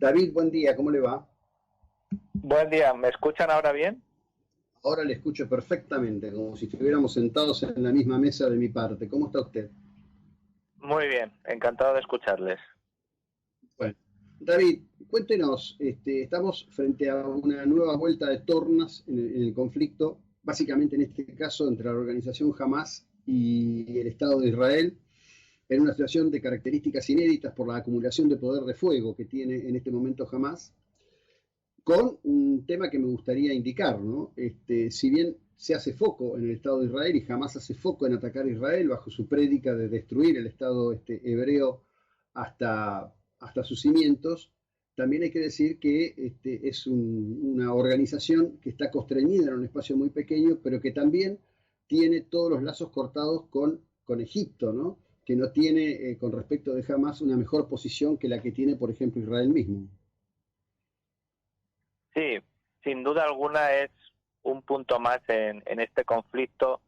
David, buen día, ¿cómo le va? Buen día, ¿me escuchan ahora bien? Ahora le escucho perfectamente, como si estuviéramos sentados en la misma mesa de mi parte. ¿Cómo está usted? Muy bien, encantado de escucharles. Bueno, David, cuéntenos, estamos frente a una nueva vuelta de tornas en el conflicto, básicamente en este caso entre la organización Hamas y el Estado de Israel, en una situación de características inéditas por la acumulación de poder de fuego que tiene en este momento Hamas, con un tema que me gustaría indicar, ¿no? Si bien se hace foco en el Estado de Israel y jamás hace foco en atacar a Israel bajo su prédica de destruir el Estado hebreo hasta sus cimientos, también hay que decir que es una organización que está constreñida en un espacio muy pequeño, pero que también tiene todos los lazos cortados con Egipto, ¿no? Que no tiene, con respecto de Hamas, una mejor posición que la que tiene, por ejemplo, Israel mismo. Sí, sin duda alguna es un punto más en este conflicto.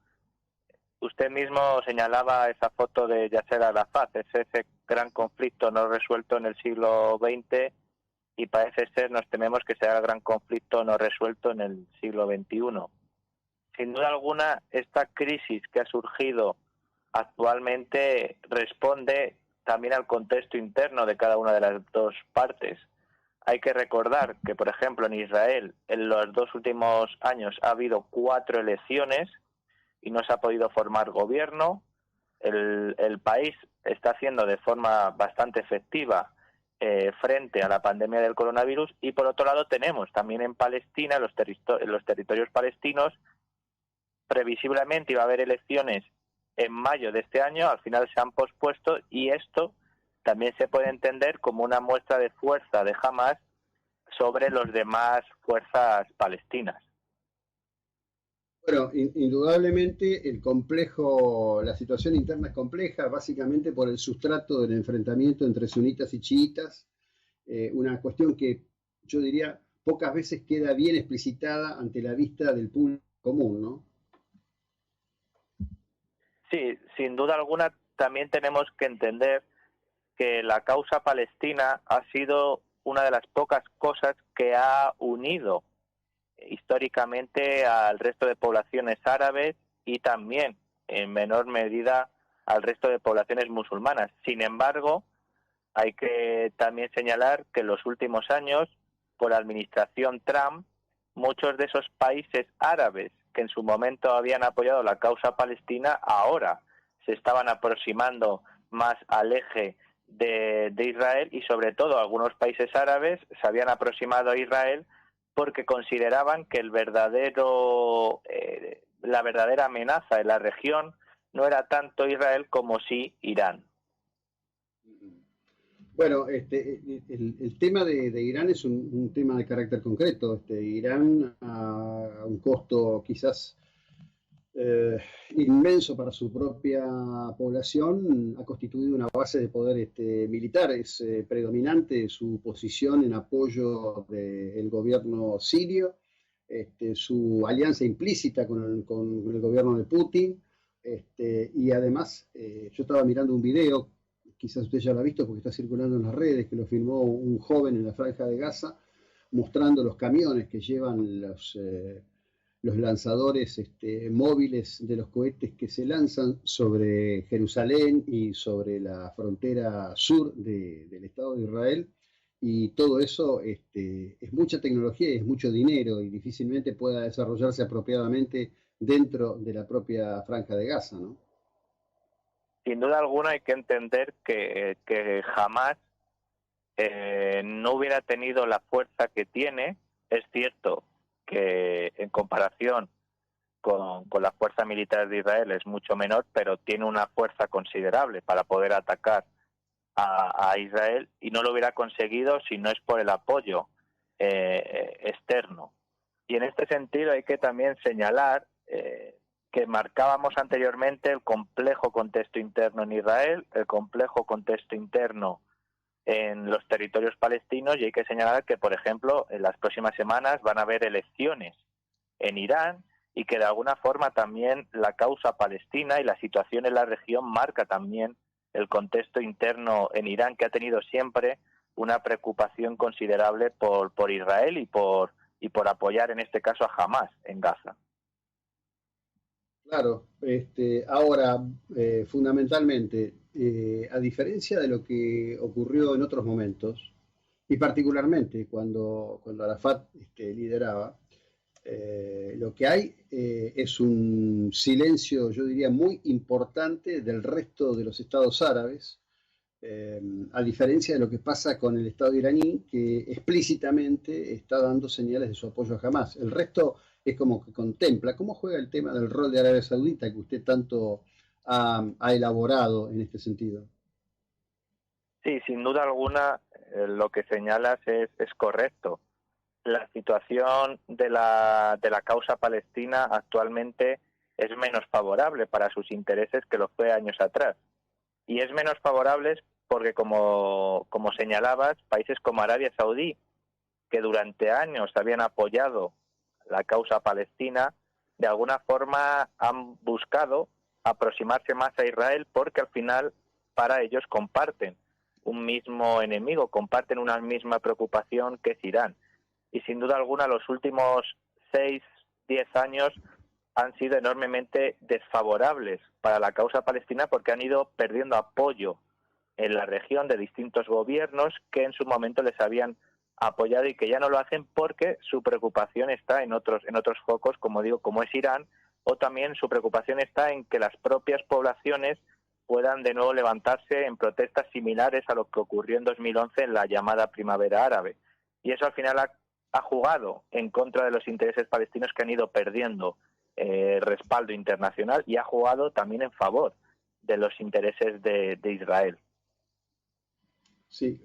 Usted mismo señalaba esa foto de Yasser Arafat, es ese gran conflicto no resuelto en el siglo XX y parece ser, nos tememos que será el gran conflicto no resuelto en el siglo XXI. Sin duda alguna, esta crisis que ha surgido actualmente responde también al contexto interno de cada una de las dos partes. Hay que recordar que, por ejemplo, en Israel en los 2 últimos años ha habido 4 elecciones y no se ha podido formar gobierno. El país está haciendo de forma bastante efectiva frente a la pandemia del coronavirus y, por otro lado, tenemos también en Palestina, los territorios palestinos, previsiblemente iba a haber elecciones en mayo de este año, al final se han pospuesto y esto también se puede entender como una muestra de fuerza de Hamas sobre los demás fuerzas palestinas. Bueno, indudablemente la situación interna es compleja, básicamente por el sustrato del enfrentamiento entre sunitas y chiitas, una cuestión que yo diría pocas veces queda bien explicitada ante la vista del público común, ¿no? Sí, sin duda alguna también tenemos que entender que la causa palestina ha sido una de las pocas cosas que ha unido históricamente al resto de poblaciones árabes y también en menor medida al resto de poblaciones musulmanas. Sin embargo, hay que también señalar que en los últimos años, por la administración Trump, muchos de esos países árabes que en su momento habían apoyado la causa palestina, ahora se estaban aproximando más al eje de Israel y sobre todo algunos países árabes se habían aproximado a Israel porque consideraban que la verdadera amenaza en la región no era tanto Israel como sí Irán. Bueno, el tema de Irán es un tema de carácter concreto. Irán, a un costo quizás eh, inmenso para su propia población, ha constituido una base de poder militar. Es predominante su posición en apoyo del gobierno sirio, su alianza implícita con el gobierno de Putin, y además yo estaba mirando un video, quizás usted ya lo ha visto porque está circulando en las redes, que lo filmó un joven en la Franja de Gaza, mostrando los camiones que llevan los lanzadores móviles de los cohetes que se lanzan sobre Jerusalén y sobre la frontera sur del Estado de Israel. Y todo eso es mucha tecnología y es mucho dinero y difícilmente pueda desarrollarse apropiadamente dentro de la propia franja de Gaza, ¿no? Sin duda alguna hay que entender que jamás no hubiera tenido la fuerza que tiene. Es cierto que en comparación con la fuerza militar de Israel es mucho menor, pero tiene una fuerza considerable para poder atacar a Israel y no lo hubiera conseguido si no es por el apoyo externo. Y en este sentido hay que también señalar que marcábamos anteriormente el complejo contexto interno en Israel, el complejo contexto interno en los territorios palestinos y hay que señalar que, por ejemplo, en las próximas semanas van a haber elecciones en Irán y que de alguna forma también la causa palestina y la situación en la región marca también el contexto interno en Irán, que ha tenido siempre una preocupación considerable por Israel y por apoyar en este caso a Hamás en Gaza. Claro, ahora, fundamentalmente, a diferencia de lo que ocurrió en otros momentos, y particularmente cuando Arafat lideraba, lo que hay es un silencio, yo diría, muy importante del resto de los estados árabes, a diferencia de lo que pasa con el Estado iraní, que explícitamente está dando señales de su apoyo a Hamas. El resto es como que contempla. ¿Cómo juega el tema del rol de Arabia Saudita que usted tanto ha elaborado en este sentido? Sí, sin duda alguna, lo que señalas es correcto. La situación de la causa palestina actualmente es menos favorable para sus intereses que lo fue años atrás. Y es menos favorable porque, como señalabas, países como Arabia Saudí, que durante años habían apoyado la causa palestina, de alguna forma han buscado aproximarse más a Israel porque al final para ellos comparten un mismo enemigo, comparten una misma preocupación que es Irán. Y sin duda alguna los últimos 6-10 años han sido enormemente desfavorables para la causa palestina porque han ido perdiendo apoyo en la región de distintos gobiernos que en su momento les habían apoyado y que ya no lo hacen porque su preocupación está en otros focos, como digo, como es Irán, o también su preocupación está en que las propias poblaciones puedan de nuevo levantarse en protestas similares a lo que ocurrió en 2011 en la llamada Primavera Árabe. Y eso al final ha jugado en contra de los intereses palestinos que han ido perdiendo respaldo internacional y ha jugado también en favor de los intereses de Israel. Sí,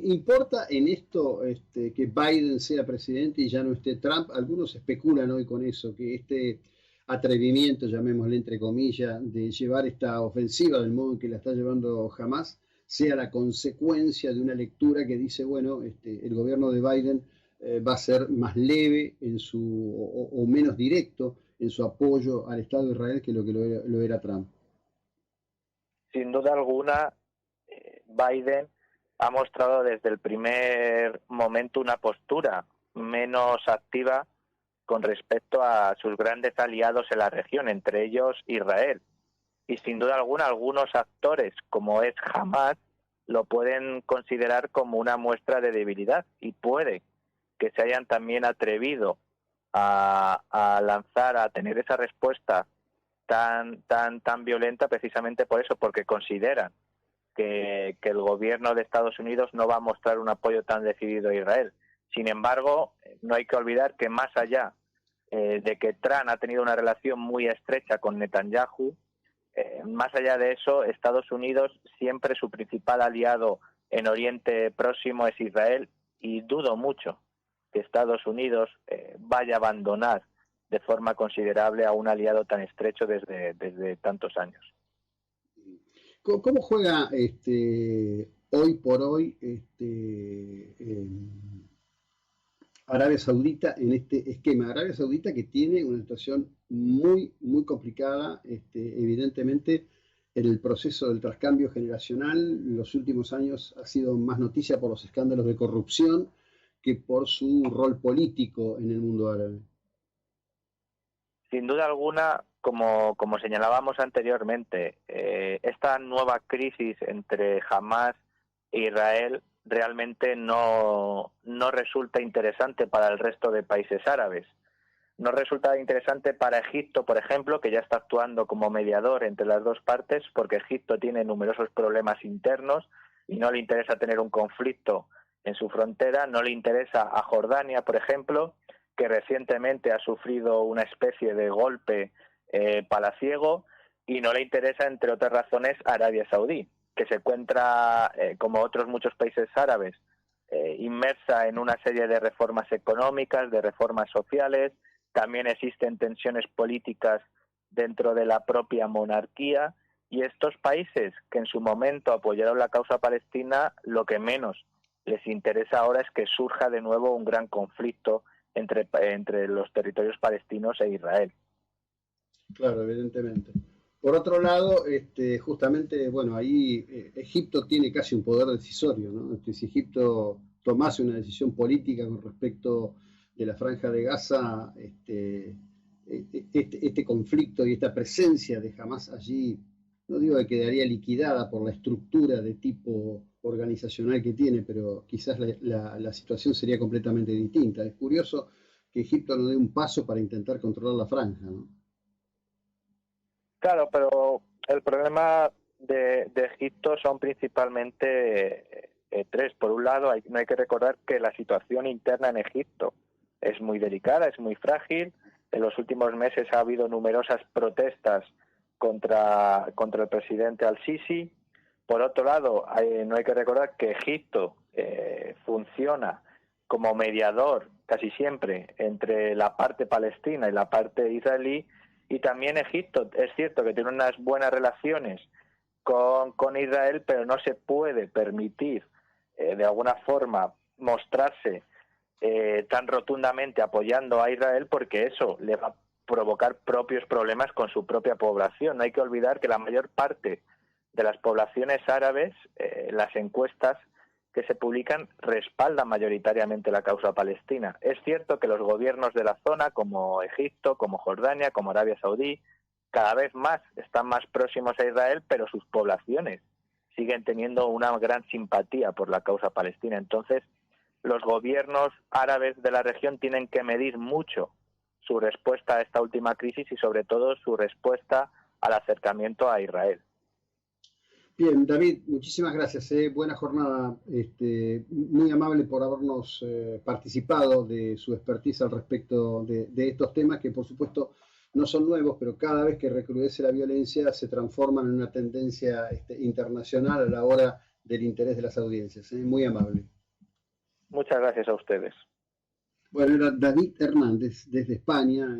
¿importa en esto que Biden sea presidente y ya no esté Trump? Algunos especulan hoy con eso, que este atrevimiento, llamémosle entre comillas, de llevar esta ofensiva del modo en que la está llevando Hamas, sea la consecuencia de una lectura que dice, bueno, el gobierno de Biden va a ser más leve o menos directo en su apoyo al Estado de Israel que lo era Trump. Sin duda alguna, Biden ha mostrado desde el primer momento una postura menos activa con respecto a sus grandes aliados en la región, entre ellos Israel. Y sin duda alguna, algunos actores, como es Hamas, lo pueden considerar como una muestra de debilidad y puede que se hayan también atrevido a lanzar, a tener esa respuesta tan violenta precisamente por eso, porque consideran que el gobierno de Estados Unidos no va a mostrar un apoyo tan decidido a Israel. Sin embargo, no hay que olvidar que más allá de que Trump ha tenido una relación muy estrecha con Netanyahu, más allá de eso, Estados Unidos, siempre su principal aliado en Oriente Próximo es Israel, y dudo mucho que Estados Unidos vaya a abandonar de forma considerable a un aliado tan estrecho desde tantos años. ¿Cómo juega hoy por hoy Arabia Saudita en este esquema? Arabia Saudita que tiene una situación muy, muy complicada, evidentemente en el proceso del trascambio generacional, los últimos años ha sido más noticia por los escándalos de corrupción que por su rol político en el mundo árabe. Sin duda alguna, como señalábamos anteriormente, esta nueva crisis entre Hamas e Israel realmente no resulta interesante para el resto de países árabes. No resulta interesante para Egipto, por ejemplo, que ya está actuando como mediador entre las dos partes, porque Egipto tiene numerosos problemas internos y no le interesa tener un conflicto en su frontera. No le interesa a Jordania, por ejemplo, que recientemente ha sufrido una especie de golpe palaciego, y no le interesa, entre otras razones, a Arabia Saudí, que se encuentra, como otros muchos países árabes, inmersa en una serie de reformas económicas, de reformas sociales. También existen tensiones políticas dentro de la propia monarquía, y estos países que en su momento apoyaron la causa palestina, lo que menos les interesa ahora es que surja de nuevo un gran conflicto entre los territorios palestinos e Israel. Claro, evidentemente. Por otro lado, justamente, bueno, ahí Egipto tiene casi un poder decisorio, ¿no? Si Egipto tomase una decisión política con respecto de la Franja de Gaza, este conflicto y esta presencia de Hamas allí, no digo que quedaría liquidada por la estructura de tipo organizacional que tiene, pero quizás la situación sería completamente distinta. Es curioso que Egipto no dé un paso para intentar controlar la franja, ¿no? Claro, pero el problema de Egipto son principalmente tres. Por un lado, no hay que recordar que la situación interna en Egipto es muy delicada, es muy frágil. En los últimos meses ha habido numerosas protestas contra el presidente al-Sisi. Por otro lado, no hay que recordar que Egipto funciona como mediador casi siempre entre la parte palestina y la parte israelí, y también Egipto es cierto que tiene unas buenas relaciones con Israel, pero no se puede permitir de alguna forma mostrarse tan rotundamente apoyando a Israel, porque eso le va a provocar propios problemas con su propia población. No hay que olvidar que la mayor parte de las poblaciones árabes, las encuestas que se publican respaldan mayoritariamente la causa palestina. Es cierto que los gobiernos de la zona, como Egipto, como Jordania, como Arabia Saudí, cada vez más están más próximos a Israel, pero sus poblaciones siguen teniendo una gran simpatía por la causa palestina. Entonces, los gobiernos árabes de la región tienen que medir mucho su respuesta a esta última crisis y sobre todo su respuesta al acercamiento a Israel. Bien, David, muchísimas gracias. Buena jornada. Muy amable por habernos participado de su expertise al respecto de estos temas que, por supuesto, no son nuevos, pero cada vez que recrudece la violencia se transforman en una tendencia internacional a la hora del interés de las audiencias. Muy amable. Muchas gracias a ustedes. Bueno, era David Hernández desde España.